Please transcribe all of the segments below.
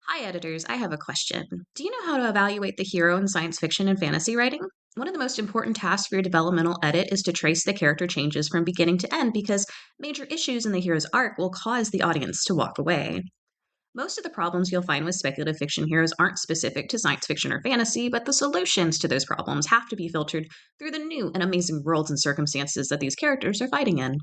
Hi, editors. I have a question. Do you know how to evaluate the hero in science fiction and fantasy writing? One of the most important tasks for your developmental edit is to trace the character changes from beginning to end because major issues in the hero's arc will cause the audience to walk away. Most of the problems you'll find with speculative fiction heroes aren't specific to science fiction or fantasy, but the solutions to those problems have to be filtered through the new and amazing worlds and circumstances that these characters are fighting in.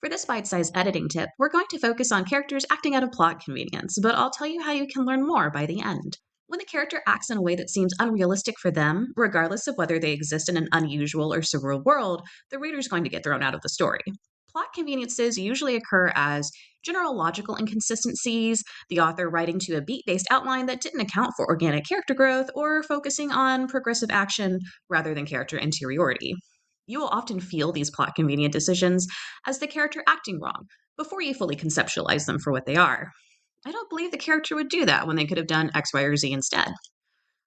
For this bite sized editing tip, we're going to focus on characters acting out of plot convenience, but I'll tell you how you can learn more by the end. When the character acts in a way that seems unrealistic for them, regardless of whether they exist in an unusual or surreal world, the reader's going to get thrown out of the story. Plot conveniences usually occur as general logical inconsistencies, the author writing to a beat based outline that didn't account for organic character growth, or focusing on progressive action rather than character interiority. You will often feel these plot convenient decisions as the character acting wrong before you fully conceptualize them for what they are. I don't believe the character would do that when they could have done X, Y, or Z instead.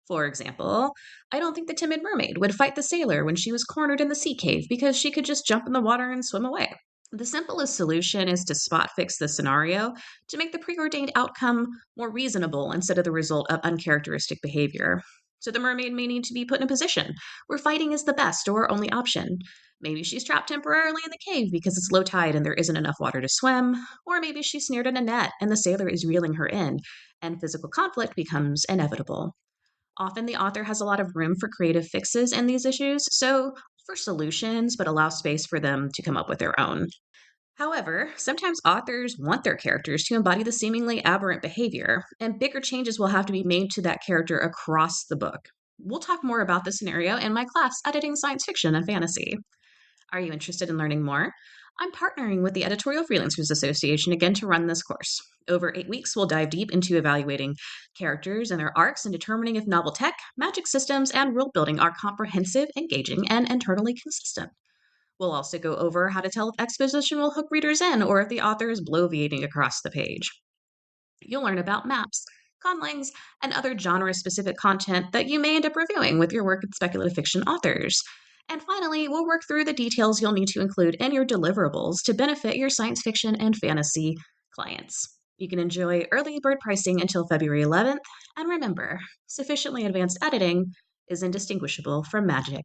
For example, I don't think the timid mermaid would fight the sailor when she was cornered in the sea cave because she could just jump in the water and swim away. The simplest solution is to spot fix the scenario to make the preordained outcome more reasonable instead of the result of uncharacteristic behavior. So the mermaid may need to be put in a position where fighting is the best or only option. Maybe she's trapped temporarily in the cave because it's low tide and there isn't enough water to swim, or maybe she's snared in a net and the sailor is reeling her in, and physical conflict becomes inevitable. Often the author has a lot of room for creative fixes in these issues, so for solutions, but allow space for them to come up with their own. However, sometimes authors want their characters to embody the seemingly aberrant behavior, and bigger changes will have to be made to that character across the book. We'll talk more about this scenario in my class, Editing Science Fiction and Fantasy. Are you interested in learning more? I'm partnering with the Editorial Freelancers Association again to run this course. Over 8 weeks, we'll dive deep into evaluating characters and their arcs and determining if novel tech, magic systems, and world building are comprehensive, engaging, and internally consistent. We'll also go over how to tell if exposition will hook readers in or if the author is bloviating across the page. You'll learn about maps, conlings, and other genre specific content that you may end up reviewing with your work with speculative fiction authors. And finally, we'll work through the details you'll need to include in your deliverables to benefit your science fiction and fantasy clients. You can enjoy early bird pricing until February 11th, and remember, sufficiently advanced editing is indistinguishable from magic.